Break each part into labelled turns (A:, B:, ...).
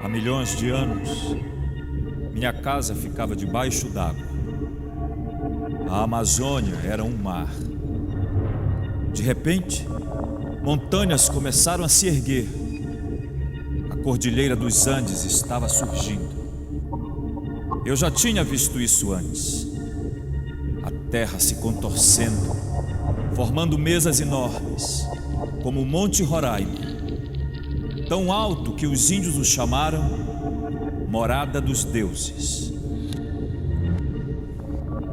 A: Há milhões de anos, minha casa ficava debaixo d'água. A Amazônia era um mar. De repente, montanhas começaram a se erguer. A Cordilheira dos Andes estava surgindo. Eu já tinha visto isso antes. A terra se contorcendo, formando mesas enormes, como o Monte Roraima, tão alto que os índios o chamaram Morada dos Deuses.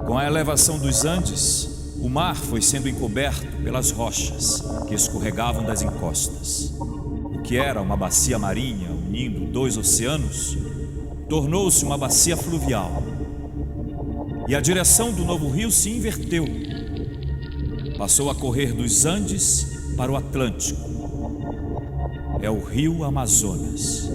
A: Com a elevação dos Andes, o mar foi sendo encoberto pelas rochas que escorregavam das encostas. O que era uma bacia marinha unindo dois oceanos, tornou-se uma bacia fluvial. E a direção do novo rio se inverteu. Passou a correr dos Andes para o Atlântico. É o rio Amazonas.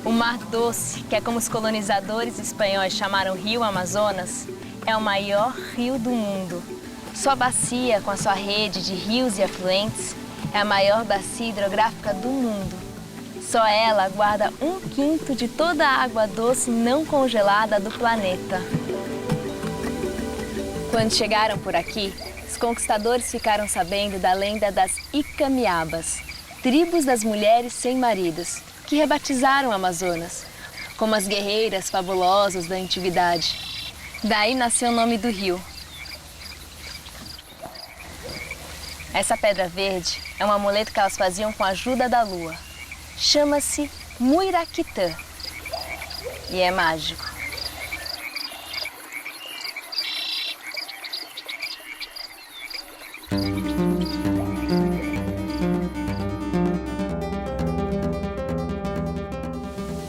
B: O Mar Doce, que é como os colonizadores espanhóis chamaram o rio Amazonas, é o maior rio do mundo. Sua bacia, com a sua rede de rios e afluentes, é a maior bacia hidrográfica do mundo. Só ela guarda 1/5 de toda a água doce não congelada do planeta. Quando chegaram por aqui, os conquistadores ficaram sabendo da lenda das Icamiabas, tribos das mulheres sem maridos, que rebatizaram o Amazonas, como as guerreiras fabulosas da antiguidade. Daí nasceu o nome do rio. Essa pedra verde é um amuleto que elas faziam com a ajuda da lua. Chama-se Muiraquitã e é mágico.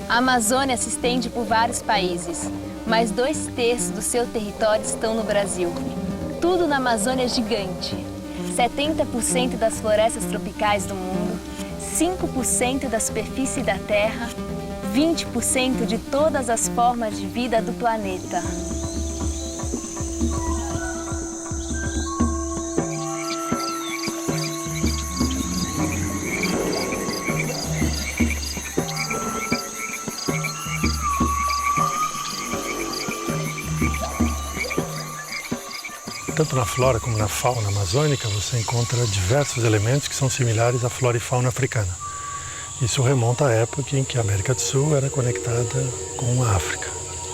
B: A Amazônia se estende por vários países, mas 2/3 do seu território estão no Brasil. Tudo na Amazônia é gigante. 70% das florestas tropicais do mundo, 5% da superfície da Terra, 20% de todas as formas de vida do planeta.
C: Tanto na flora como na fauna amazônica, você encontra diversos elementos que são similares à flora e fauna africana. Isso remonta à época em que a América do Sul era conectada com a África,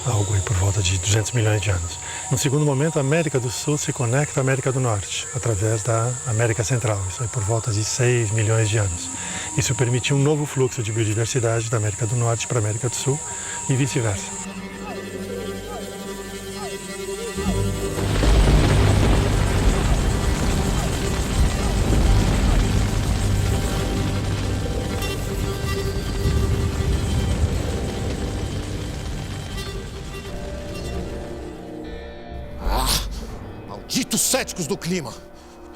C: algo aí por volta de 200 milhões de anos. No segundo momento, a América do Sul se conecta à América do Norte, através da América Central, isso aí por volta de 6 milhões de anos. Isso permitiu um novo fluxo de biodiversidade da América do Norte para a América do Sul e vice-versa.
D: Malditos céticos do clima.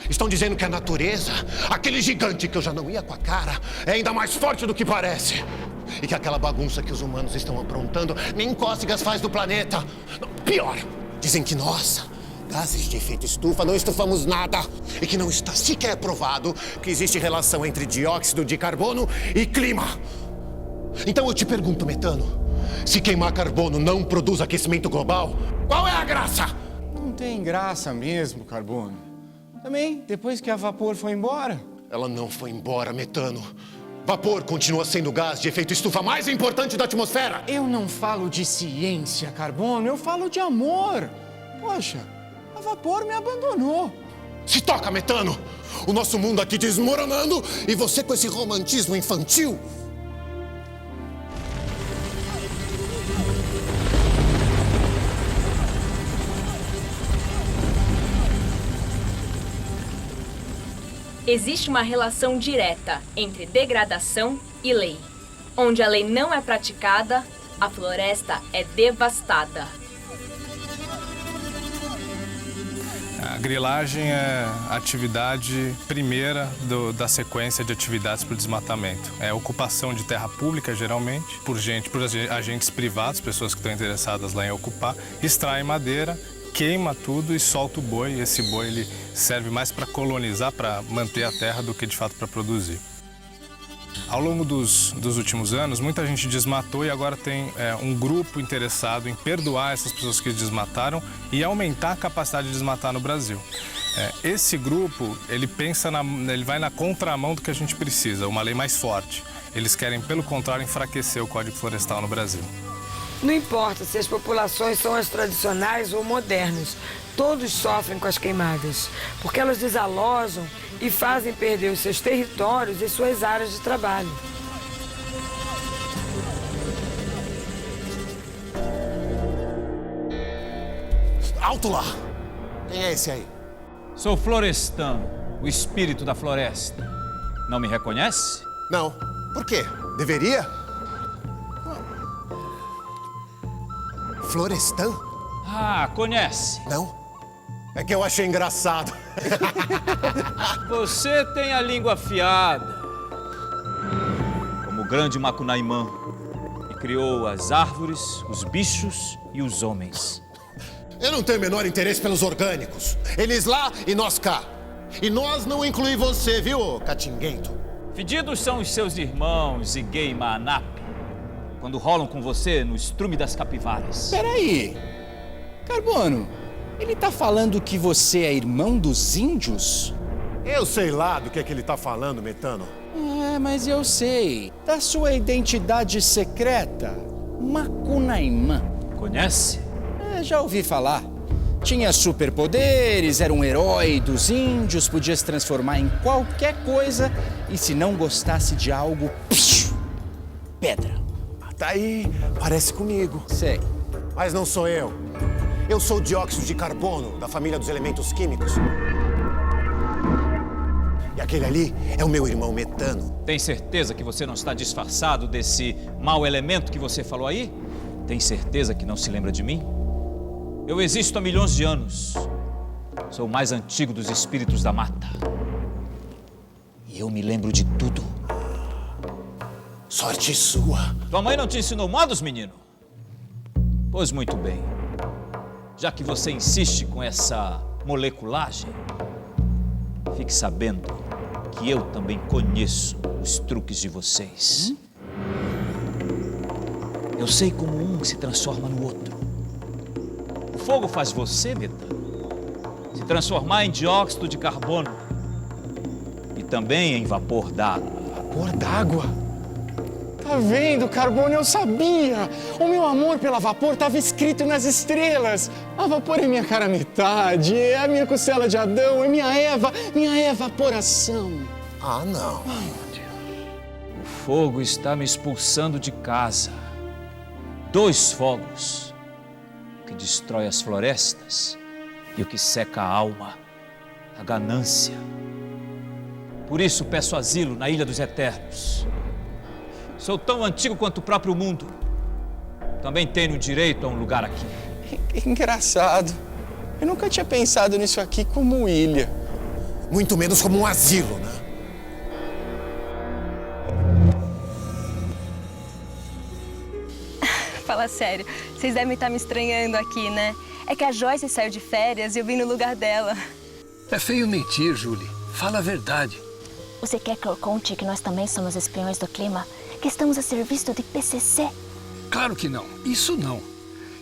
D: Estão dizendo que a natureza, aquele gigante que eu já não ia com a cara, é ainda mais forte do que parece. E que aquela bagunça que os humanos estão aprontando nem cócegas faz do planeta. Não, pior, dizem que nós, gases de efeito estufa, não estufamos nada. E que não está sequer provado que existe relação entre dióxido de carbono e clima. Então eu te pergunto, Metano, se queimar carbono não produz aquecimento global, qual é a graça?
E: Não tem graça mesmo, Carbono. Também, depois que a vapor foi embora.
D: Ela não foi embora, Metano. Vapor continua sendo o gás de efeito estufa mais importante da atmosfera.
E: Eu não falo de ciência, Carbono, eu falo de amor. Poxa, a vapor me abandonou.
D: Se toca, Metano! O nosso mundo aqui desmoronando e você com esse romantismo infantil.
B: Existe uma relação direta entre degradação e lei. Onde a lei não é praticada, a floresta é devastada.
F: A grilagem é a atividade primeira da sequência de atividades para o desmatamento. É a ocupação de terra pública, geralmente, por agentes privados, pessoas que estão interessadas lá em ocupar, extraem madeira, queima tudo e solta o boi. Esse boi ele serve mais para colonizar, para manter a terra, do que de fato para produzir. Ao longo dos últimos anos, muita gente desmatou e agora tem um grupo interessado em perdoar essas pessoas que desmataram e aumentar a capacidade de desmatar no Brasil. Esse grupo, ele vai na contramão do que a gente precisa, uma lei mais forte. Eles querem, pelo contrário, enfraquecer o Código Florestal no Brasil.
G: Não importa se as populações são as tradicionais ou modernas, todos sofrem com as queimadas, porque elas desalojam e fazem perder os seus territórios e suas áreas de trabalho.
D: Alto lá! Quem é esse aí?
A: Sou Florestan, o espírito da floresta. Não me reconhece?
D: Não. Por quê? Deveria? Florestan?
A: Ah, conhece.
D: Não. É que eu achei engraçado.
A: Você tem a língua afiada. Como o grande Macunaímã, que criou as árvores, os bichos e os homens.
D: Eu não tenho o menor interesse pelos orgânicos. Eles lá e nós cá. E nós não inclui você, viu, catinguento?
A: Fedidos são os seus irmãos, Iguei e Maanap, quando rolam com você no estrume das capivaras.
H: Peraí, Carbono, ele tá falando que você é irmão dos índios?
D: Eu sei lá do que ele tá falando, Metano.
H: Mas eu sei. Da sua identidade secreta, Macunaímã.
A: Conhece?
H: Já ouvi falar. Tinha superpoderes, era um herói dos índios, podia se transformar em qualquer coisa e, se não gostasse de algo, pedra.
D: Tá aí, parece comigo.
H: Sei.
D: Mas não sou eu. Eu sou o dióxido de carbono, da família dos elementos químicos. E aquele ali é o meu irmão Metano.
A: Tem certeza que você não está disfarçado desse mau elemento que você falou aí? Tem certeza que não se lembra de mim? Eu existo há milhões de anos. Sou o mais antigo dos espíritos da mata. E eu me lembro de tudo.
D: Sorte sua.
A: Tua mãe não te ensinou modos, menino? Pois muito bem. Já que você insiste com essa moleculagem, fique sabendo que eu também conheço os truques de vocês. Eu sei como um se transforma no outro. O fogo faz você, Metano, se transformar em dióxido de carbono e também em vapor d'água.
E: Vapor d'água? Tá vendo, Carbono? Eu sabia! O meu amor pela vapor estava escrito nas estrelas. A vapor é minha cara metade, é a minha costela de Adão, é minha evaporação.
D: Ah, não.
A: O fogo está me expulsando de casa. 2 fogos. O que destrói as florestas e o que seca a alma, a ganância. Por isso peço asilo na Ilha dos Eternos. Sou tão antigo quanto o próprio mundo. Também tenho direito a um lugar aqui.
E: Engraçado. Eu nunca tinha pensado nisso aqui como ilha.
D: Muito menos como um asilo, né?
B: Fala sério, vocês devem estar me estranhando aqui, né? É que a Joyce saiu de férias e eu vim no lugar dela.
I: É feio mentir, Julie. Fala a verdade.
B: Você quer que eu conte que nós também somos espiões do clima? que estamos a serviço do IPCC?
I: Claro que não. Isso não.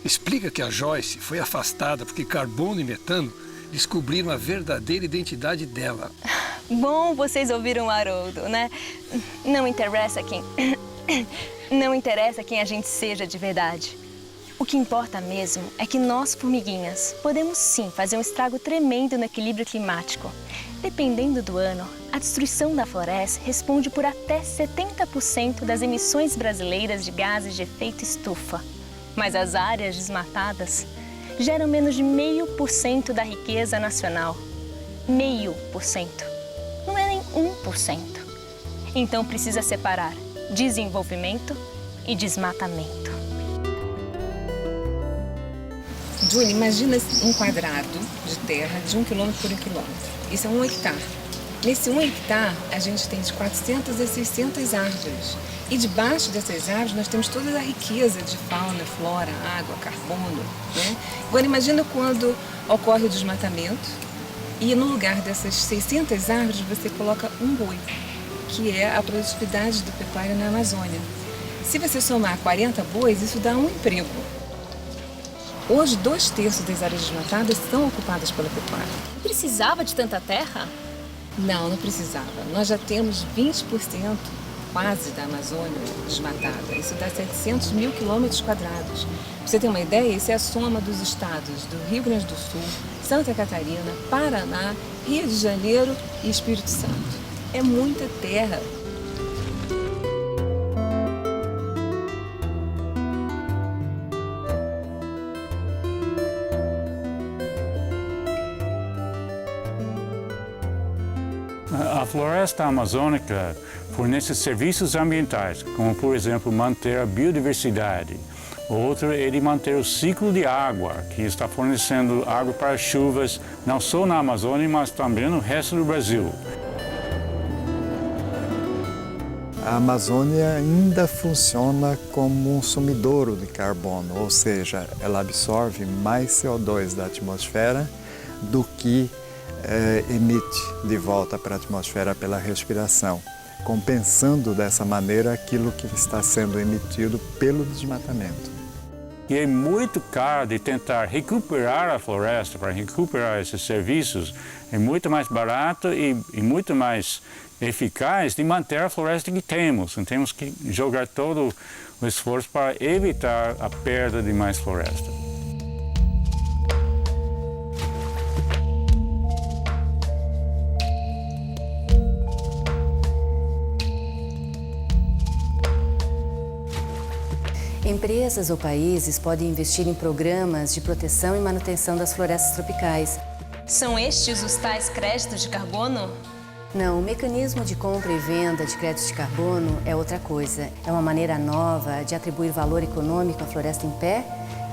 I: Explica que a Joyce foi afastada porque carbono e metano descobriram a verdadeira identidade dela.
B: Bom, vocês ouviram o Haroldo, né? Não interessa quem a gente seja de verdade. O que importa mesmo é que nós, formiguinhas, podemos sim fazer um estrago tremendo no equilíbrio climático. Dependendo do ano, a destruição da floresta responde por até 70% das emissões brasileiras de gases de efeito estufa. Mas as áreas desmatadas geram menos de 0,5% da riqueza nacional. 0,5%. Não é nem 1%. Então precisa separar desenvolvimento e desmatamento.
J: Júlia, imagina um quadrado de terra de 1 quilômetro por 1 quilômetro. Isso é 1 hectare. Nesse 1 hectare, a gente tem de 400 a 600 árvores. E debaixo dessas árvores, nós temos toda a riqueza de fauna, flora, água, carbono, né? Agora, imagina quando ocorre o desmatamento e no lugar dessas 600 árvores, você coloca um boi, que é a produtividade do pecuário na Amazônia. Se você somar 40 bois, isso dá um emprego. Hoje, 2/3 das áreas desmatadas são ocupadas pela pecuária.
B: Precisava de tanta terra?
J: Não precisava. Nós já temos 20% quase da Amazônia desmatada. Isso dá 700 mil quilômetros quadrados. Pra você ter uma ideia, isso é a soma dos estados do Rio Grande do Sul, Santa Catarina, Paraná, Rio de Janeiro e Espírito Santo. É muita terra.
K: A floresta amazônica fornece serviços ambientais, como, por exemplo, manter a biodiversidade. Outro é de manter o ciclo de água, que está fornecendo água para chuvas, não só na Amazônia, mas também no resto do Brasil.
L: A Amazônia ainda funciona como um sumidouro de carbono, ou seja, ela absorve mais CO2 da atmosfera do que emite de volta para a atmosfera pela respiração, compensando dessa maneira aquilo que está sendo emitido pelo desmatamento.
K: E é muito caro de tentar recuperar a floresta, para recuperar esses serviços, é muito mais barato e muito mais eficaz de manter a floresta que temos. Então, temos que jogar todo o esforço para evitar a perda de mais floresta.
M: Empresas ou países podem investir em programas de proteção e manutenção das florestas tropicais.
B: São estes os tais créditos de carbono?
M: Não, o mecanismo de compra e venda de créditos de carbono é outra coisa. É uma maneira nova de atribuir valor econômico à floresta em pé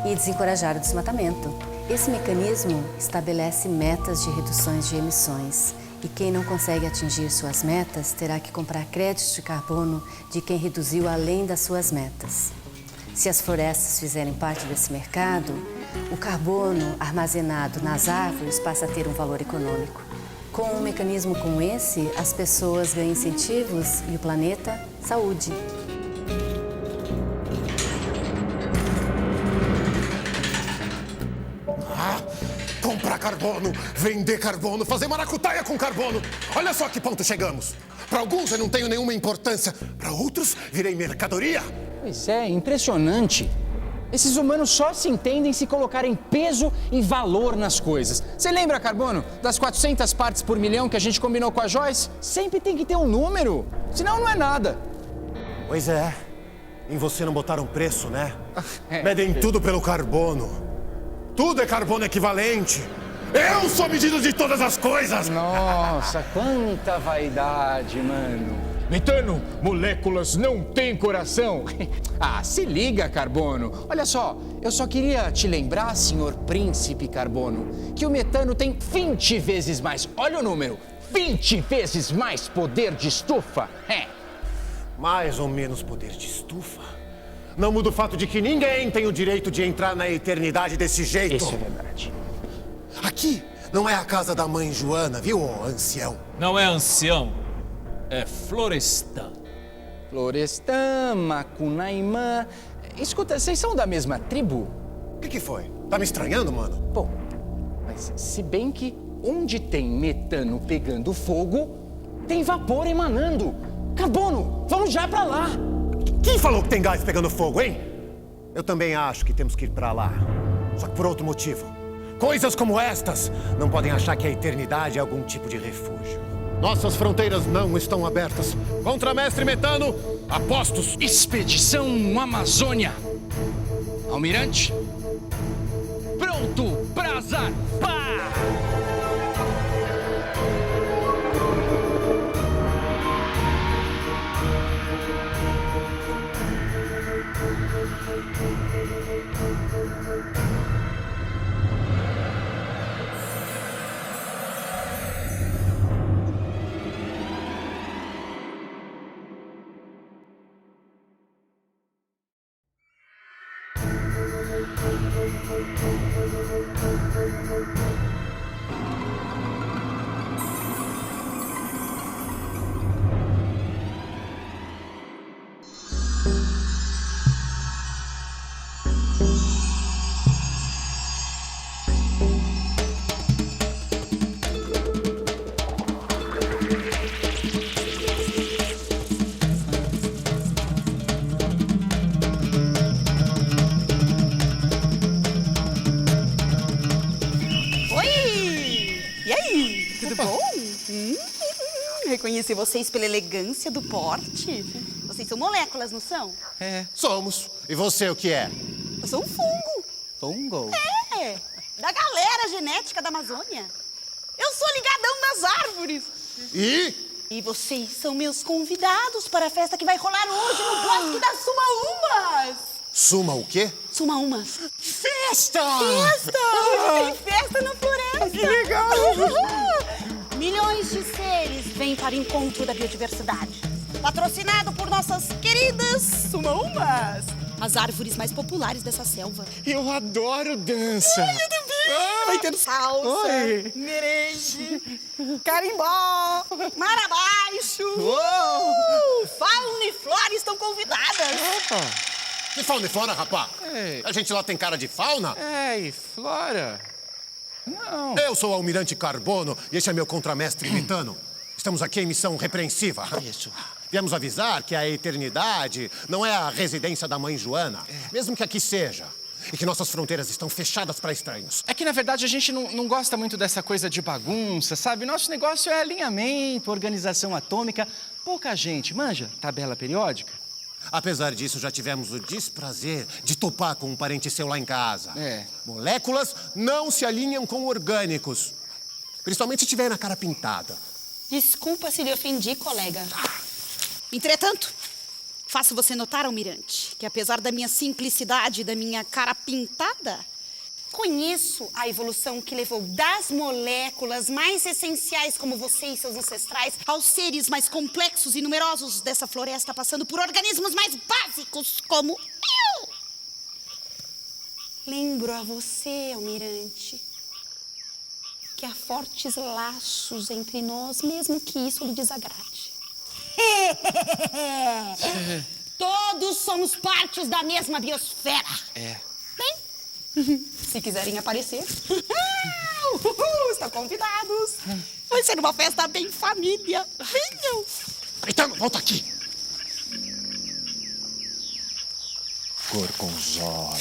M: e desencorajar o desmatamento. Esse mecanismo estabelece metas de reduções de emissões. E quem não consegue atingir suas metas terá que comprar créditos de carbono de quem reduziu além das suas metas. Se as florestas fizerem parte desse mercado, o carbono armazenado nas árvores passa a ter um valor econômico. Com um mecanismo como esse, as pessoas ganham incentivos e o planeta, saúde.
D: Comprar carbono, vender carbono, fazer maracutaia com carbono. Olha só que ponto chegamos. Para alguns eu não tenho nenhuma importância, para outros virei mercadoria.
H: Pois é, impressionante. Esses humanos só se entendem se colocarem peso e valor nas coisas. Você lembra, Carbono, das 400 partes por milhão que a gente combinou com a Joyce? Sempre tem que ter um número, senão não é nada.
D: Pois é. Em você não botaram preço, né? Medem tudo pelo carbono. Tudo é carbono equivalente. Eu sou a medida de todas as coisas.
H: Nossa, quanta vaidade, mano.
E: Metano, moléculas não têm coração.
H: Ah, se liga, Carbono. Olha só, eu só queria te lembrar, senhor Príncipe Carbono, que o metano tem 20 vezes mais, olha o número, 20 vezes mais poder de estufa.
D: Mais ou menos poder de estufa? Não muda o fato de que ninguém tem o direito de entrar na eternidade desse jeito.
H: Isso é verdade.
D: Aqui não é a casa da mãe Joana, viu, ancião?
A: Não é ancião, é florestan.
H: Florestan, Macunaíma. Escuta, vocês são da mesma tribo?
D: O que foi? Tá me estranhando, mano?
H: Bom, mas se bem que onde tem metano pegando fogo, tem vapor emanando. Carbono, vamos já pra lá.
D: Quem falou que tem gás pegando fogo, hein? Eu também acho que temos que ir pra lá. Só que por outro motivo. Coisas como estas não podem achar que a eternidade é algum tipo de refúgio. Nossas fronteiras não estão abertas. Contramestre Metano, apostos.
H: Expedição Amazônia. Almirante, pronto pra zarpar!
N: Reconheci vocês pela elegância do porte. Vocês são moléculas, não são?
D: É. Somos. E você o que é?
N: Eu sou um fungo.
H: Fungo?
N: É. Da galera genética da Amazônia. Eu sou ligadão das árvores. E vocês são meus convidados para a festa que vai rolar hoje no Bosque das Sumaúmas.
D: Suma o quê?
N: Sumaúmas.
D: Festa!
N: Festa! Tem festa na floresta.
D: Que legal!
N: Milhões de seres vêm para o encontro da biodiversidade. Patrocinado por nossas queridas Sumaúmas, as árvores mais populares dessa selva.
E: Eu adoro dança.
N: Eu também. Vai ter salsa, merengue, carimbó, mar abaixo. Fauna e flora estão convidadas.
D: Que fauna e flora, rapá? A gente lá tem cara de fauna?
H: E flora? Não.
D: Eu sou o Almirante Carbono e este é meu contramestre Metano. Estamos aqui em missão repreensiva.
H: Isso.
D: Viemos avisar que a eternidade não é a residência da mãe Joana, mesmo que aqui seja. E que nossas fronteiras estão fechadas para estranhos.
H: É que, na verdade, a gente não gosta muito dessa coisa de bagunça, sabe? Nosso negócio é alinhamento, organização atômica. Pouca gente, manja, tabela periódica.
D: Apesar disso, já tivemos o desprazer de topar com um parente seu lá em casa. Moléculas não se alinham com orgânicos. Principalmente se tiver na cara pintada.
N: Desculpa se lhe ofendi, colega. Entretanto, faço você notar, Almirante, que apesar da minha simplicidade e da minha cara pintada, conheço a evolução que levou das moléculas mais essenciais como você e seus ancestrais aos seres mais complexos e numerosos dessa floresta, passando por organismos mais básicos como eu. Lembro a você, Almirante, que há fortes laços entre nós, mesmo que isso lhe desagrade. Todos somos partes da mesma biosfera. Bem, se quiserem aparecer, estão convidados. Vai ser uma festa bem família. Venham.
D: Então, volta aqui. Gorgonzola.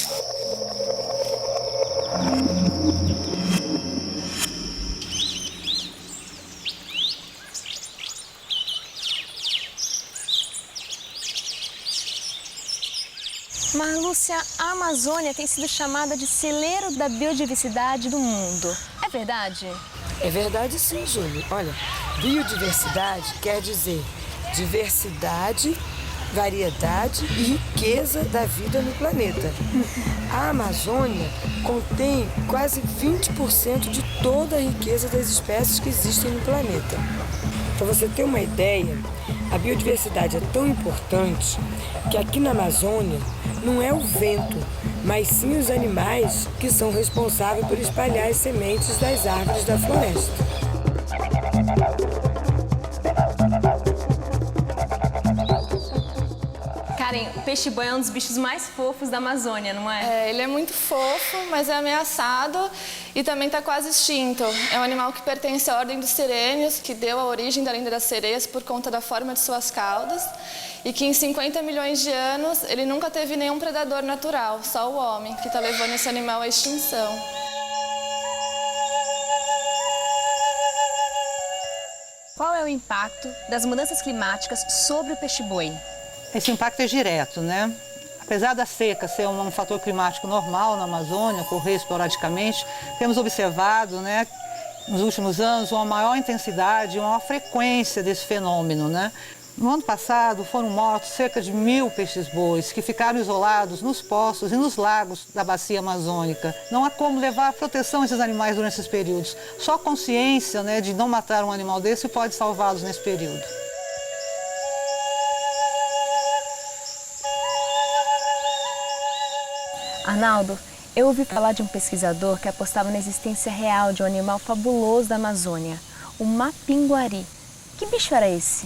B: Marlúcia, a Amazônia tem sido chamada de celeiro da biodiversidade do mundo. É verdade?
G: É verdade sim, Júlio. Olha, biodiversidade quer dizer diversidade, variedade e riqueza da vida no planeta. A Amazônia contém quase 20% de toda a riqueza das espécies que existem no planeta. Para você ter uma ideia, a biodiversidade é tão importante que aqui na Amazônia não é o vento, mas sim os animais que são responsáveis por espalhar as sementes das árvores da floresta.
B: Karen, o peixe-boi é um dos bichos mais fofos da Amazônia, não é?
O: Ele é muito fofo, mas é ameaçado e também está quase extinto. É um animal que pertence à ordem dos sirênios, que deu a origem da lenda das sereias por conta da forma de suas caudas, e que em 50 milhões de anos ele nunca teve nenhum predador natural, só o homem, que está levando esse animal à extinção.
B: Qual é o impacto das mudanças climáticas sobre o peixe-boi?
P: Esse impacto é direto, né? Apesar da seca ser um fator climático normal na Amazônia, ocorrer esporadicamente, temos observado, né, nos últimos anos, uma maior intensidade, uma maior frequência desse fenômeno, né? No ano passado, foram mortos cerca de 1.000 peixes-bois que ficaram isolados nos poços e nos lagos da bacia amazônica. Não há como levar a proteção a esses animais durante esses períodos. Só a consciência, né, de não matar um animal desse pode salvá-los nesse período.
B: Arnaldo, eu ouvi falar de um pesquisador que apostava na existência real de um animal fabuloso da Amazônia, o mapinguari. Que bicho era esse?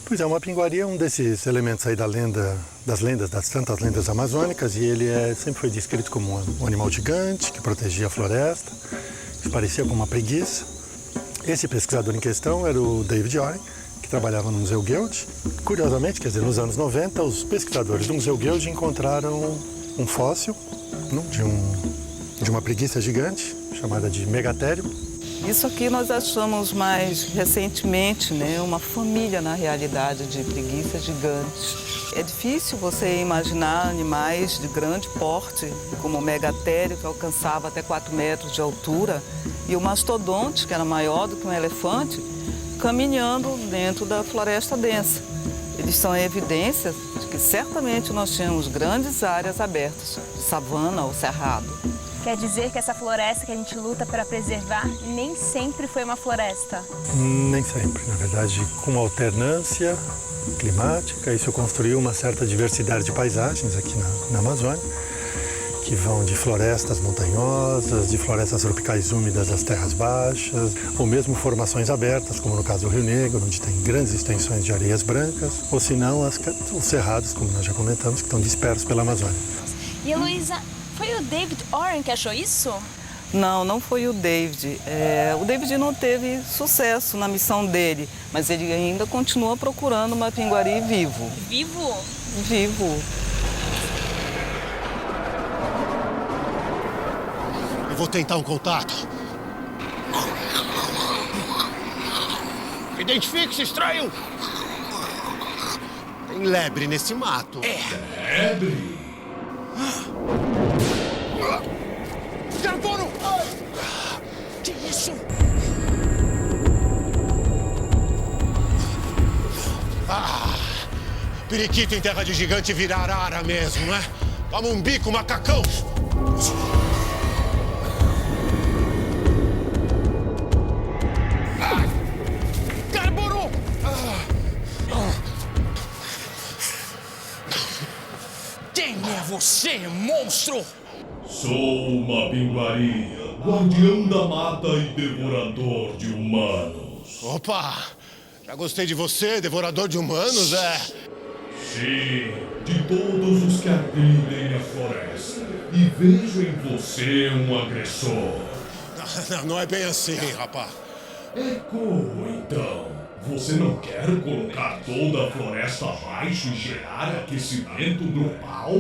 C: Pois é, o mapinguari é um desses elementos aí das tantas lendas amazônicas, e ele sempre foi descrito como um animal gigante que protegia a floresta, que parecia com uma preguiça. Esse pesquisador em questão era o David Oren, que trabalhava no Museu Geld. Curiosamente, quer dizer, nos anos 90, os pesquisadores do Museu Geld encontraram um fóssil de uma preguiça gigante, chamada de megatério.
Q: Isso aqui nós achamos mais recentemente, né, uma família, na realidade, de preguiças gigantes. É difícil você imaginar animais de grande porte, como o megatério, que alcançava até 4 metros de altura, e o mastodonte, que era maior do que um elefante, caminhando dentro da floresta densa. Eles são evidências de que certamente nós tínhamos grandes áreas abertas, de savana ou cerrado.
B: Quer dizer que essa floresta que a gente luta para preservar nem sempre foi uma floresta?
C: Nem sempre. Na verdade, com uma alternância climática, isso construiu uma certa diversidade de paisagens aqui na Amazônia, que vão de florestas montanhosas, de florestas tropicais úmidas das terras baixas, ou mesmo formações abertas, como no caso do Rio Negro, onde tem grandes extensões de areias brancas, ou se não, os cerrados, como nós já comentamos, que estão dispersos pela Amazônia.
B: E, Heloísa, foi o David Oren que achou isso?
Q: Não, não foi o David. O David não teve sucesso na missão dele, mas ele ainda continua procurando o mapinguari vivo.
B: Vivo?
Q: Vivo.
D: Eu vou tentar um contato. Identifique-se, estranho! Tem lebre nesse mato.
R: Lebre?
D: Carbono! Que isso? Periquito em terra de gigante vira arara mesmo, né? Toma um bico, macacão! Carbono!
R: Quem é você, monstro?
S: Sou o Mapinguari, guardião da mata e devorador de humanos.
D: Opa! Já gostei de você, devorador de humanos,
S: Sim, de todos os que atendem a floresta. E vejo em você um agressor.
D: Não é bem assim, rapaz.
S: É como, então? Você não quer colocar toda a floresta abaixo e gerar aquecimento global?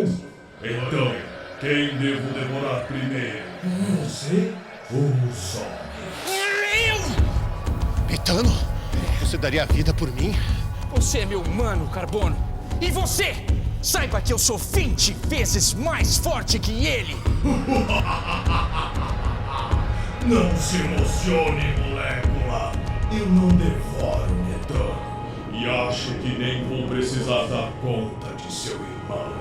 S: Então, quem devo devorar primeiro? Você ou o sol?
D: Metano? Você daria a vida por mim?
R: Você é meu humano, Carbono. E você? Saiba que eu sou 20 vezes mais forte que ele.
S: Não se emocione, molécula. Eu não devoro metano. E acho que nem vou precisar dar conta de seu irmão.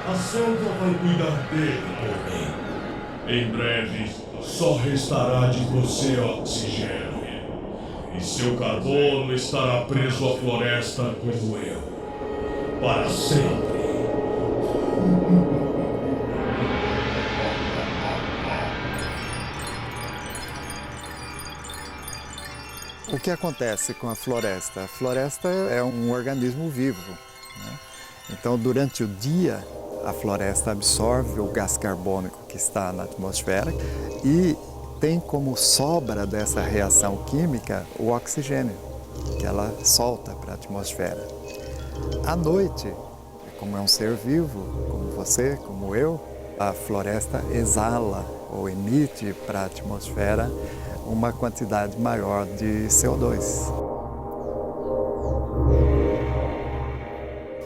S: A selva vai cuidar dele por mim. Em breve, só restará de você oxigênio. E seu carbono estará preso à floresta como eu. Para sempre.
L: O que acontece com a floresta? A floresta é um organismo vivo, né? Então, durante o dia, a floresta absorve o gás carbônico que está na atmosfera e tem como sobra dessa reação química o oxigênio, que ela solta para a atmosfera. À noite, como é um ser vivo, como você, como eu, a floresta exala ou emite para a atmosfera uma quantidade maior de CO2.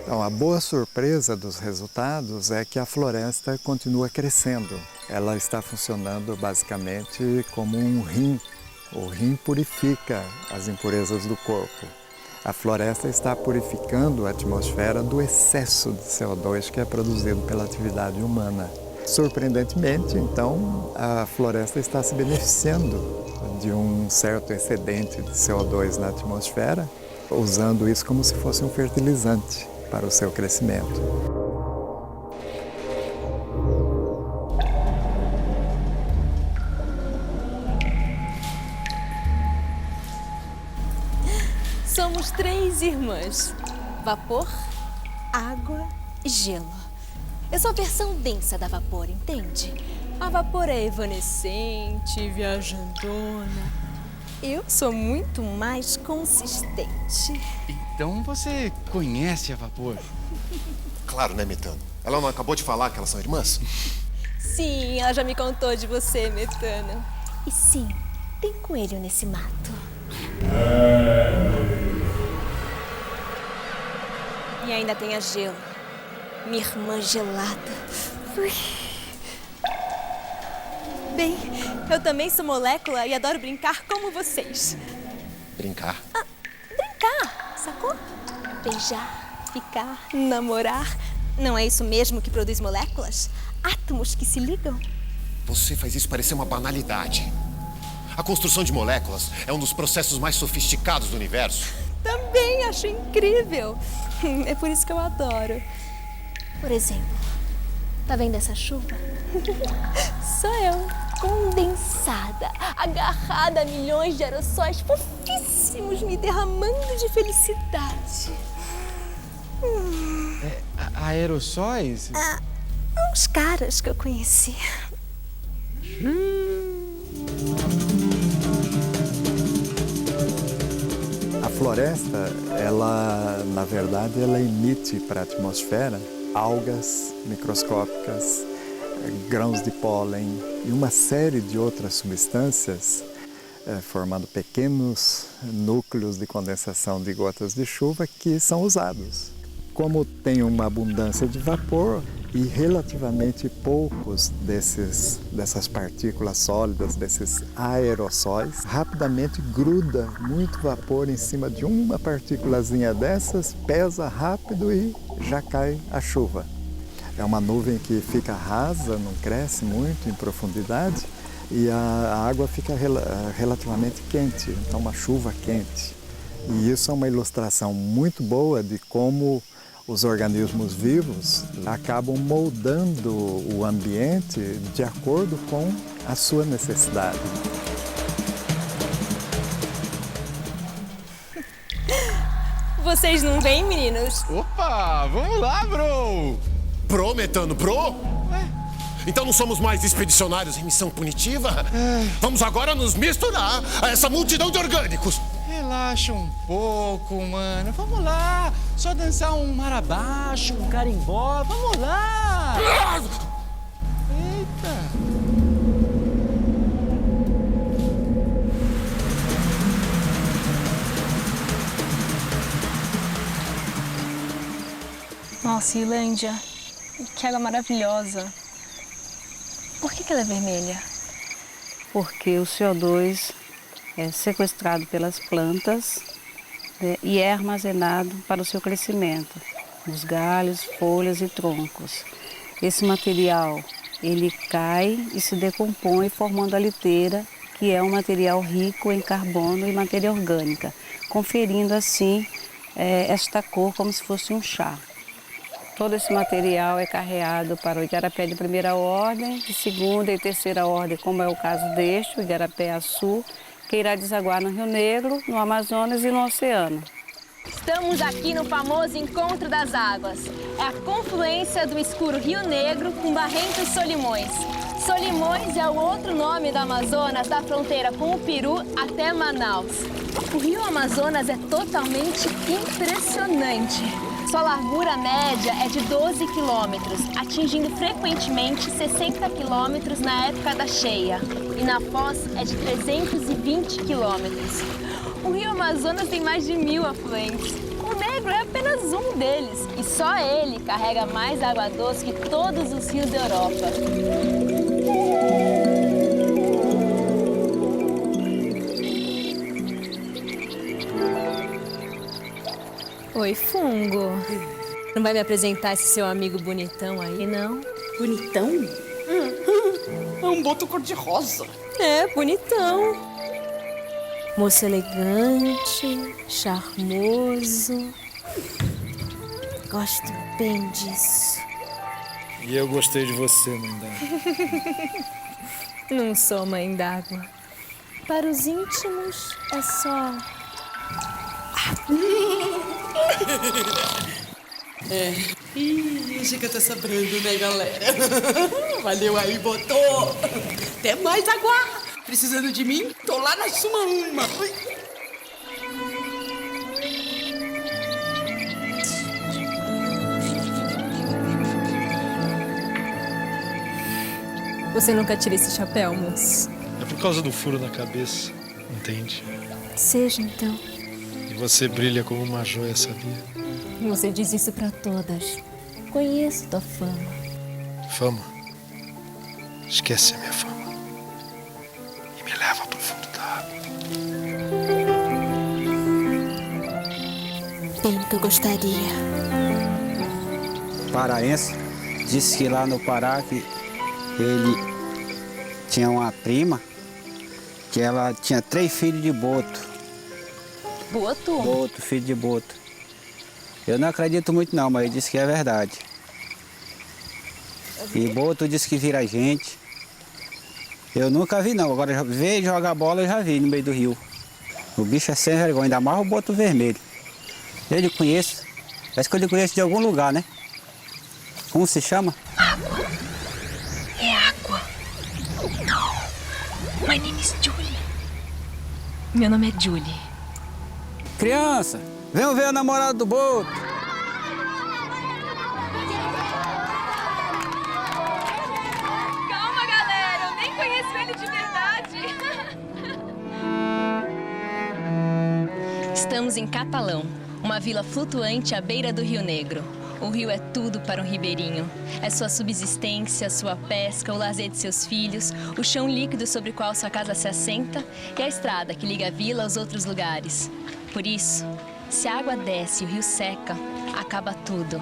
L: Então, a boa surpresa dos resultados é que a floresta continua crescendo. Ela está funcionando basicamente como um rim. O rim purifica as impurezas do corpo. A floresta está purificando a atmosfera do excesso de CO2 que é produzido pela atividade humana. Surpreendentemente, então, a floresta está se beneficiando de um certo excedente de CO2 na atmosfera, usando isso como se fosse um fertilizante para o seu crescimento.
T: Somos 3 irmãs: vapor, água e gelo. Eu sou a versão densa da vapor, entende? A vapor é evanescente, viajandona. Eu sou muito mais consistente.
R: Então você conhece a vapor?
D: Claro, né, Metano? Ela não acabou de falar que elas são irmãs?
T: Sim, ela já me contou de você, Metano. E sim, tem coelho nesse mato. E ainda tem a gelo. Minha irmã gelada. Bem, eu também sou molécula e adoro brincar como vocês.
D: Brincar?
T: Brincar, sacou? Beijar, ficar, namorar. Não é isso mesmo que produz moléculas? Átomos que se ligam?
D: Você faz isso parecer uma banalidade. A construção de moléculas é um dos processos mais sofisticados do universo.
T: Também acho incrível. É por isso que eu adoro. Por exemplo, tá vendo essa chuva? Sou eu, condensada, agarrada a milhões de aerossóis fofíssimos me derramando de felicidade.
R: Aerossóis?
T: Uns caras que eu conheci.
L: A floresta, ela, na verdade, ela emite para a atmosfera algas microscópicas, grãos de pólen e uma série de outras substâncias, formando pequenos núcleos de condensação de gotas de chuva que são usados. Como tem uma abundância de vapor e relativamente poucos dessas partículas sólidas, desses aerossóis, rapidamente gruda muito vapor em cima de uma partículazinha dessas, pesa rápido e já cai a chuva. É uma nuvem que fica rasa, não cresce muito em profundidade e a água fica relativamente quente, então uma chuva quente. E isso é uma ilustração muito boa de como os organismos vivos acabam moldando o ambiente de acordo com a sua necessidade.
T: Vocês não vêm, meninos?
R: Opa, vamos lá, bro!
D: Bro, Metano, bro? Então não somos mais expedicionários em missão punitiva? Vamos agora nos misturar a essa multidão de orgânicos.
R: Relaxa um pouco, mano. Vamos lá. Só dançar um mar abaixo, um carimbó. Vamos lá. Eita.
B: Nossa, Ilândia, que água maravilhosa. Por que ela é vermelha?
Q: Porque o CO2 é sequestrado pelas plantas, né, e é armazenado para o seu crescimento, nos galhos, folhas e troncos. Esse material, ele cai e se decompõe formando a liteira, que é um material rico em carbono e matéria orgânica, conferindo assim esta cor como se fosse um chá. Todo esse material é carreado para o igarapé de primeira ordem, de segunda e terceira ordem, como é o caso deste, o igarapé-açu, que irá desaguar no Rio Negro, no Amazonas e no oceano.
B: Estamos aqui no famoso Encontro das Águas. É a confluência do escuro Rio Negro com Barrentos Solimões. Solimões é o outro nome do Amazonas, da fronteira com o Peru até Manaus. O rio Amazonas é totalmente impressionante. Sua largura média é de 12 quilômetros, atingindo frequentemente 60 quilômetros na época da cheia. E na foz é de 320 quilômetros. O rio Amazonas tem mais de 1000 afluentes. O Negro é apenas um deles. E só ele carrega mais água doce que todos os rios da Europa.
T: Oi, fungo. Não vai me apresentar esse seu amigo bonitão aí, não?
N: Bonitão? É um boto cor-de-rosa.
T: É, bonitão. Moço elegante, charmoso. Gosto bem disso.
U: E eu gostei de você, mãe d'água.
T: Não sou mãe d'água. Para os íntimos, é só...
N: Ih, chega tá sobrando, né, galera? Valeu aí, botou. Até mais, Água. Precisando de mim? Tô lá na suma uma.
T: Você nunca tira esse chapéu, moço?
U: É por causa do furo na cabeça, entende?
T: Seja, então.
U: E você brilha como uma joia, sabia?
T: Você diz isso pra todas. Conheço tua fama.
U: Fama? Esquece a minha fama. E me leva pro fundo da água.
T: Bem que eu gostaria.
V: Paraense disse que lá no Pará que ele tinha uma prima que ela tinha 3 filhos de boto.
B: Boto?
V: Boto, filho de boto. Eu não acredito muito não, mas ele disse que é verdade. E boto disse que vira gente. Eu nunca vi não, agora ver jogar bola eu já vi no meio do rio. O bicho é sem vergonha, ainda mais o boto vermelho. Eu conheço, parece que eu conheço de algum lugar, né? Como se chama?
T: Água. É água. Não. My name is Julie. Meu nome é Julie.
V: Criança, venham ver a namorada do boto.
B: Calma, galera, eu nem conheço ele de verdade. Estamos em Catalão, uma vila flutuante à beira do Rio Negro. O rio é tudo para um ribeirinho. É sua subsistência, sua pesca, o lazer de seus filhos, o chão líquido sobre o qual sua casa se assenta e a estrada que liga a vila aos outros lugares. Por isso, se a água desce e o rio seca, acaba tudo.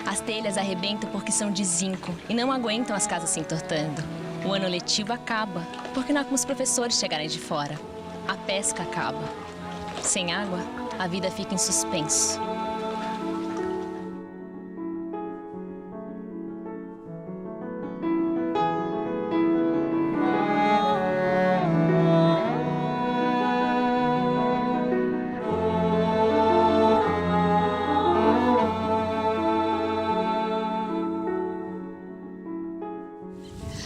B: As telhas arrebentam porque são de zinco e não aguentam as casas se entortando. O ano letivo acaba porque não há como os professores chegarem de fora. A pesca acaba. Sem água, a vida fica em suspenso.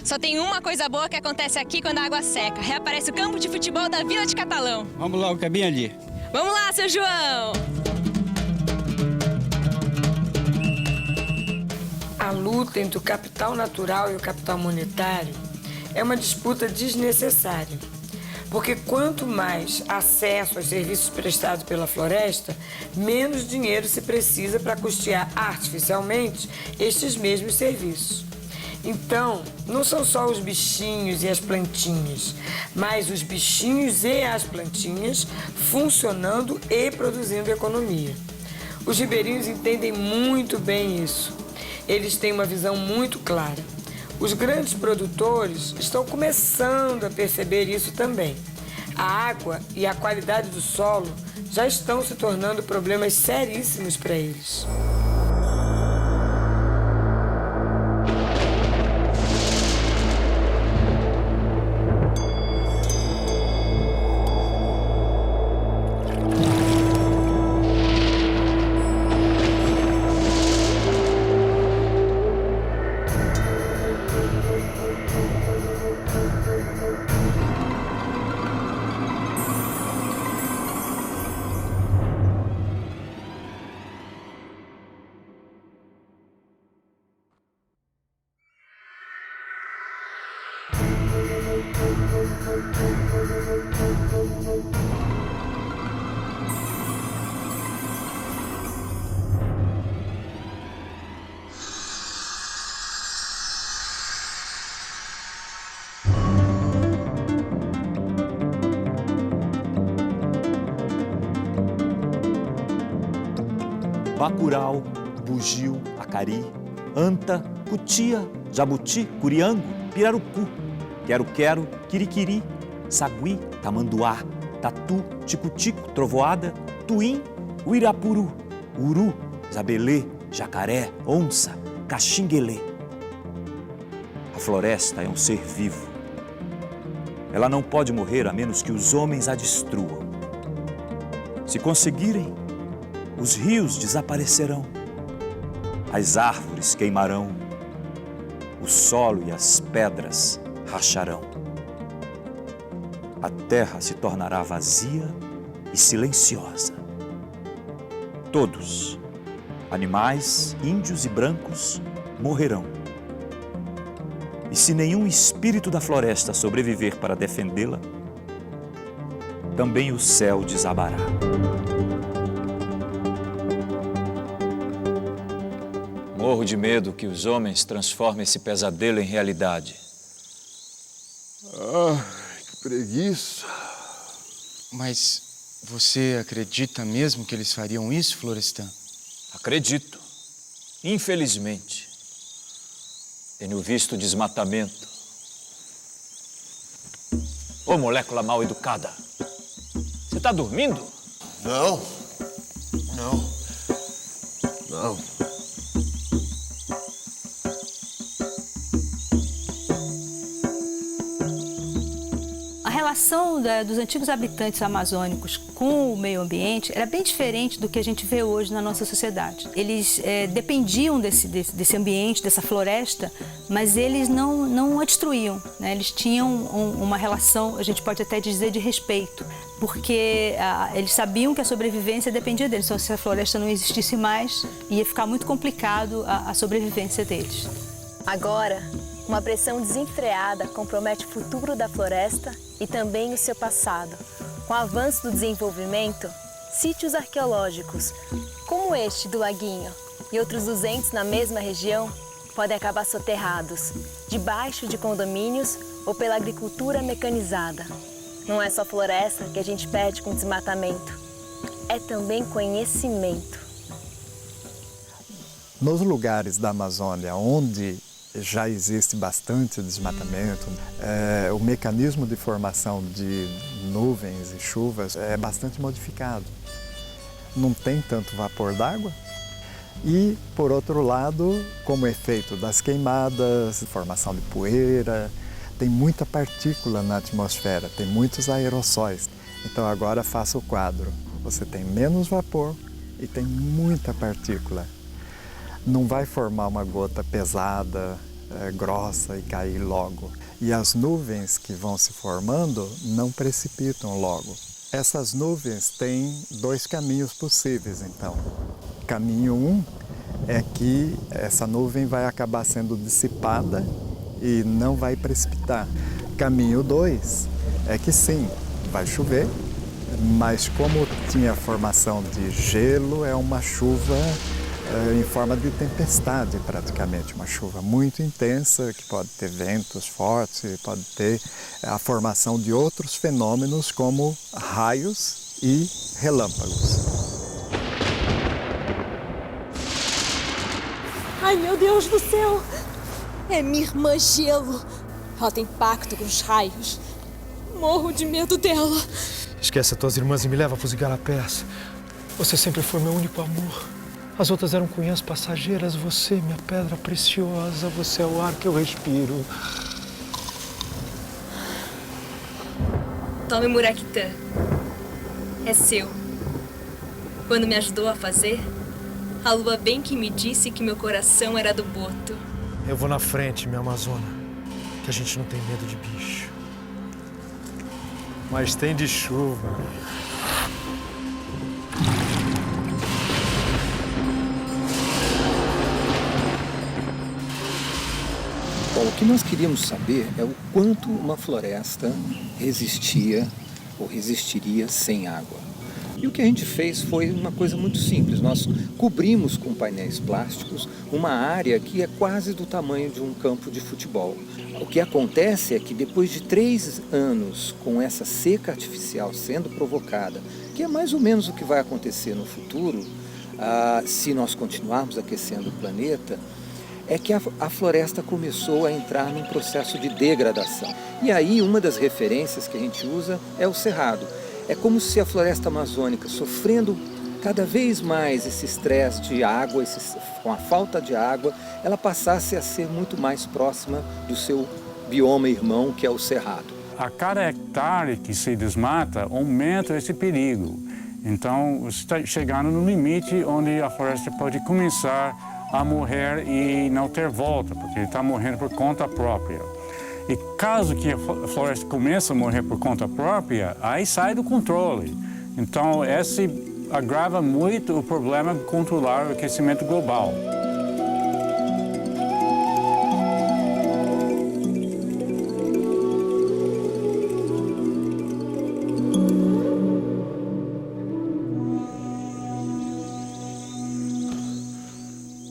B: Só tem uma coisa boa que acontece aqui quando a água seca. Reaparece o campo de futebol da Vila de Catalão.
V: Vamos logo, que é bem ali.
B: Vamos lá, seu João!
G: A luta entre o capital natural e o capital monetário é uma disputa desnecessária. Porque quanto mais acesso aos serviços prestados pela floresta, menos dinheiro se precisa para custear artificialmente estes mesmos serviços. Então, não são só os bichinhos e as plantinhas, mas os bichinhos e as plantinhas funcionando e produzindo economia. Os ribeirinhos entendem muito bem isso. Eles têm uma visão muito clara. Os grandes produtores estão começando a perceber isso também. A água e a qualidade do solo já estão se tornando problemas seríssimos para eles.
A: bacurau, bugio, acari, anta, cutia, jabuti, curiango, pirarucu, quero-quero, quiriquiri, sagui, tamanduá, tatu, tico-tico, trovoada, tuim, uirapuru, uru, zabelê, jacaré, onça, caxinguelê. A floresta é um ser vivo. Ela não pode morrer a menos que os homens a destruam. Se conseguirem, os rios desaparecerão, as árvores queimarão, o solo e as pedras racharão. A terra se tornará vazia e silenciosa. Todos, animais, índios e brancos, morrerão. E se nenhum espírito da floresta sobreviver para defendê-la, também o céu desabará. Morro de medo que os homens transformem esse pesadelo em realidade.
F: Que preguiça.
R: Mas você acredita mesmo que eles fariam isso, Florestan?
A: Acredito. Infelizmente. Tenho visto desmatamento. Ô, molécula mal educada. Você está dormindo?
F: Não.
I: A relação dos antigos habitantes amazônicos com o meio ambiente era bem diferente do que a gente vê hoje na nossa sociedade. Eles dependiam desse ambiente, dessa floresta, mas eles não a destruíam, né? Eles tinham uma relação, a gente pode até dizer, de respeito, porque eles sabiam que a sobrevivência dependia deles. Então, se a floresta não existisse mais, ia ficar muito complicado a sobrevivência deles.
B: Agora, uma pressão desenfreada compromete o futuro da floresta e também o seu passado. Com o avanço do desenvolvimento, sítios arqueológicos, como este do Laguinho, e outros 200 na mesma região, podem acabar soterrados, debaixo de condomínios ou pela agricultura mecanizada. Não é só floresta que a gente perde com desmatamento, é também conhecimento.
L: Nos lugares da Amazônia onde já existe bastante desmatamento, o mecanismo de formação de nuvens e chuvas é bastante modificado. Não tem tanto vapor d'água e, por outro lado, como efeito das queimadas, formação de poeira, tem muita partícula na atmosfera, tem muitos aerossóis. Então agora faça o quadro. Você tem menos vapor e tem muita partícula. Não vai formar uma gota pesada, grossa e cair logo. E as nuvens que vão se formando não precipitam logo. Essas nuvens têm 2 caminhos possíveis, então. Caminho 1 é que essa nuvem vai acabar sendo dissipada e não vai precipitar. Caminho 2 é que sim, vai chover, mas como tinha formação de gelo, é uma chuva em forma de tempestade praticamente, uma chuva muito intensa que pode ter ventos fortes, pode ter a formação de outros fenômenos como raios e relâmpagos.
T: Ai, meu Deus do céu! É minha irmã Gelo. Ela tem pacto com os raios. Morro de medo dela.
U: Esquece as tuas irmãs e me leva para os igarapés. Você sempre foi meu único amor. As outras eram cunhãs passageiras, você, minha pedra preciosa, você é o ar que eu respiro.
T: Tome Muraquitã. É seu. Quando me ajudou a fazer, a lua bem que me disse que meu coração era do boto.
U: Eu vou na frente, minha Amazona, que a gente não tem medo de bicho. Mas tem de chuva.
W: Bom, o que nós queríamos saber é o quanto uma floresta resistia ou resistiria sem água. E o que a gente fez foi uma coisa muito simples. Nós cobrimos com painéis plásticos uma área que é quase do tamanho de um campo de futebol. O que acontece é que depois de 3 anos com essa seca artificial sendo provocada, que é mais ou menos o que vai acontecer no futuro, se nós continuarmos aquecendo o planeta, é que a floresta começou a entrar num processo de degradação. E aí uma das referências que a gente usa é o cerrado. É como se a floresta amazônica, sofrendo cada vez mais esse estresse de água, com a falta de água, ela passasse a ser muito mais próxima do seu bioma irmão, que é o cerrado.
J: A cada hectare que se desmata, aumenta esse perigo. Então, está chegando no limite onde a floresta pode começar a morrer e não ter volta, porque ele está morrendo por conta própria. E caso que a floresta comece a morrer por conta própria, aí sai do controle. Então, esse agrava muito o problema de controlar o aquecimento global.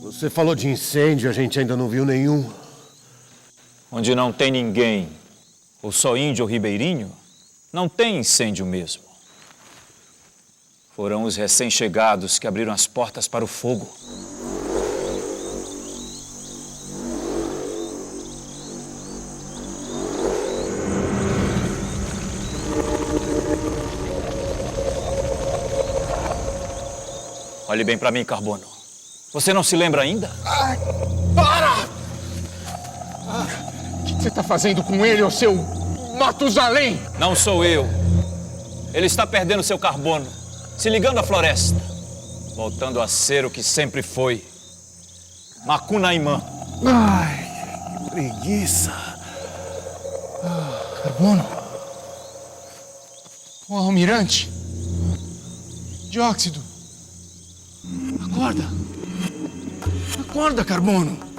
D: Você falou de incêndio, a gente ainda não viu nenhum.
A: Onde não tem ninguém, ou só índio ou ribeirinho, não tem incêndio mesmo. Foram os recém-chegados que abriram as portas para o fogo. Olhe bem para mim, Carbono. Você não se lembra ainda?
E: Ai, para! O que você está fazendo com ele, ô seu Matusalém?
A: Não sou eu. Ele está perdendo seu carbono, se ligando à floresta, voltando a ser o que sempre foi. Macunaímã.
E: Ai, que preguiça. Carbono? O almirante? Dióxido? Acorda! Acorda, Carbono!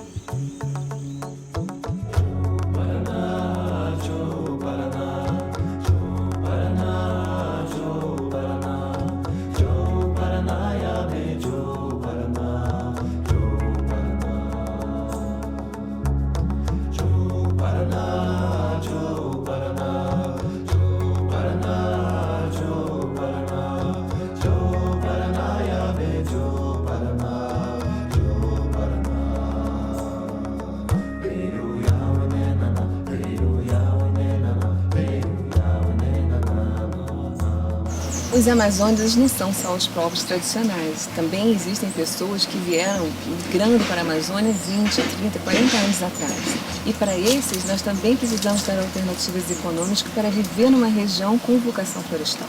K: Os amazônicos não são só os povos tradicionais. Também existem pessoas que vieram migrando para a Amazônia 20, 30, 40 anos atrás. E para esses, nós também precisamos dar alternativas econômicas para viver numa região com vocação florestal.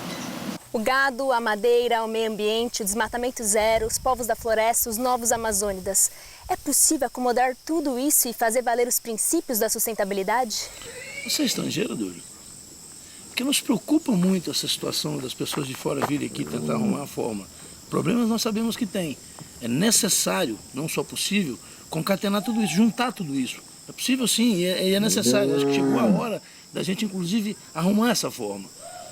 B: O gado, a madeira, o meio ambiente, o desmatamento zero, os povos da floresta, os novos amazônidas. É possível acomodar tudo isso e fazer valer os princípios da sustentabilidade?
M: Você é estrangeiro, Dúlio? Porque nos preocupa muito essa situação das pessoas de fora virem aqui tentar arrumar a forma. Problemas nós sabemos que tem. É necessário, não só possível, concatenar tudo isso, juntar tudo isso. É possível sim, e é necessário. Acho que chegou a hora da gente, inclusive, arrumar essa forma.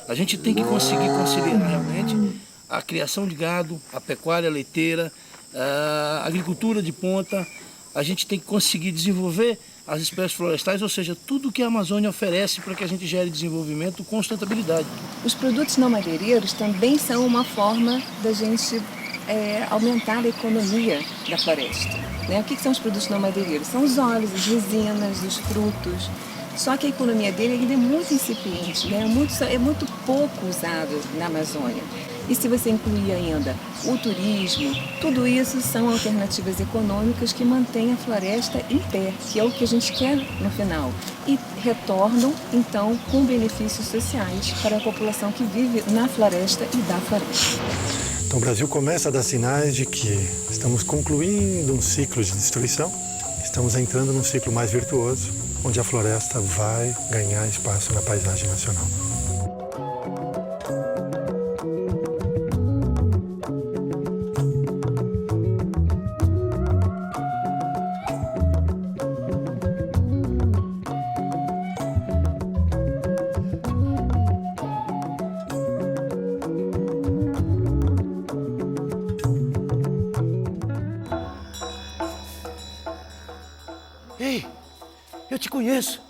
M: A gente tem que conseguir conciliar realmente a criação de gado, a pecuária leiteira, a agricultura de ponta. A gente tem que conseguir desenvolver as espécies florestais, ou seja, tudo que a Amazônia oferece para que a gente gere desenvolvimento com sustentabilidade.
K: Os produtos não madeireiros também são uma forma da gente aumentar a economia da floresta. Né? O que são os produtos não madeireiros? São os óleos, as resinas, os frutos. Só que a economia dele ainda é muito incipiente, né? É muito pouco usado na Amazônia. E se você incluir ainda o turismo, tudo isso são alternativas econômicas que mantêm a floresta em pé, que é o que a gente quer no final. E retornam, então, com benefícios sociais para a população que vive na floresta e da floresta.
C: Então o Brasil começa a dar sinais de que estamos concluindo um ciclo de destruição, estamos entrando num ciclo mais virtuoso, onde a floresta vai ganhar espaço na paisagem nacional.
X: Ei, eu te conheço.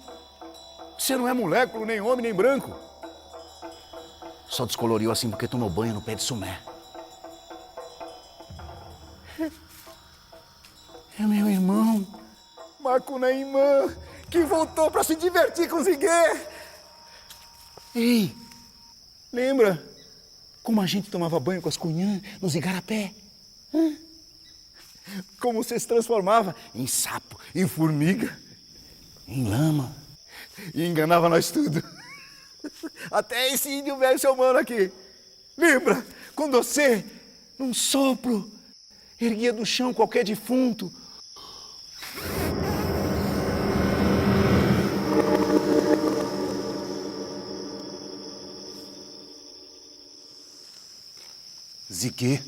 X: Você não é moléculo, nem homem, nem branco. Só descoloriu assim porque tomou banho no pé de sumé. É meu irmão, Macunaímã, que voltou para se divertir com Ziguê. Ei, lembra como a gente tomava banho com as cunhãs nos igarapé? Como você se transformava em sapo, em formiga, em lama e enganava nós tudo. Até esse índio velho seu mano aqui. Lembra quando você, num sopro, erguia do chão qualquer defunto? Ziguê.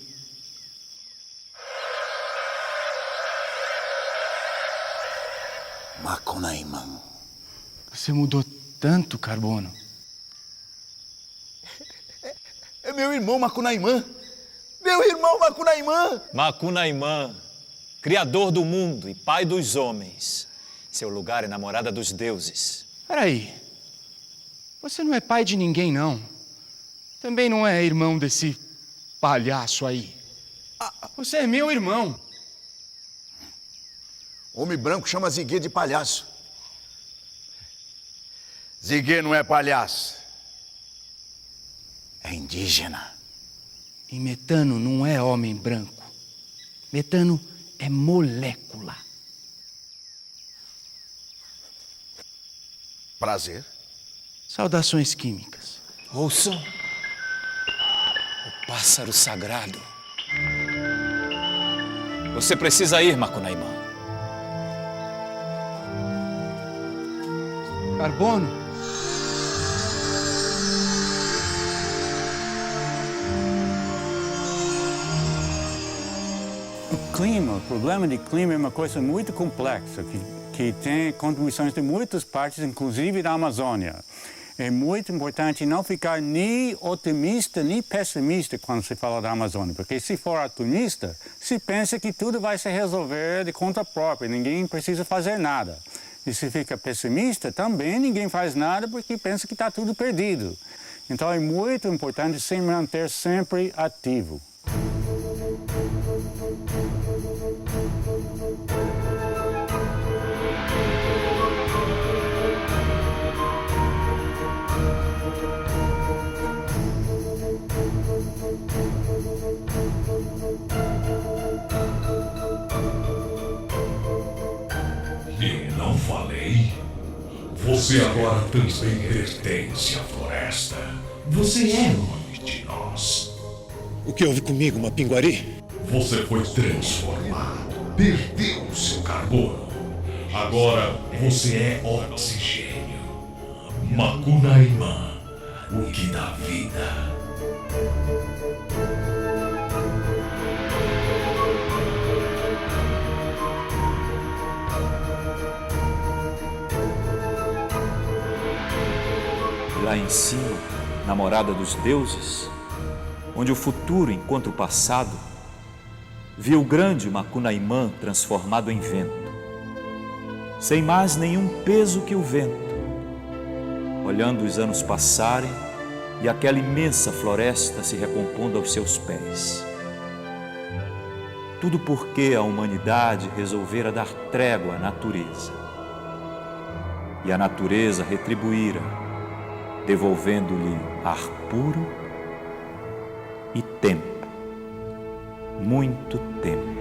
X: Macunaímã. Você mudou tanto, Carbono. É meu irmão Macunaímã. Meu irmão Macunaímã.
A: Macunaímã, criador do mundo e pai dos homens. Seu lugar é namorada dos deuses.
R: Peraí. Você não é pai de ninguém, não. Também não é irmão desse palhaço aí. Você é meu irmão.
X: Homem branco chama Ziguê de palhaço. Ziguê não é palhaço. É indígena.
R: E metano não é homem branco. Metano é molécula.
X: Prazer.
R: Saudações químicas.
A: Ouçam o pássaro sagrado. Você precisa ir, Macunaímã.
R: Carbono.
J: O problema de clima é uma coisa muito complexa, que tem contribuições de muitas partes, inclusive da Amazônia. É muito importante não ficar nem otimista nem pessimista quando se fala da Amazônia, porque se for otimista, se pensa que tudo vai se resolver de conta própria, ninguém precisa fazer nada. E se fica pessimista, também ninguém faz nada porque pensa que está tudo perdido. Então é muito importante se manter sempre ativo.
H: Eu não falei? Você agora também pertence à floresta. Você é um de nós.
D: O que houve comigo, Mapinguari?
H: Você foi transformado, perdeu o seu carbono. Agora você é oxigênio. Macunaímã, o que dá vida.
A: Lá em cima, na morada dos deuses, onde o futuro encontra o passado, viu o grande Macunaímã transformado em vento, sem mais nenhum peso que o vento, olhando os anos passarem e aquela imensa floresta se recompondo aos seus pés. Tudo porque a humanidade resolvera dar trégua à natureza. E a natureza retribuíra, devolvendo-lhe ar puro e tempo, muito tempo.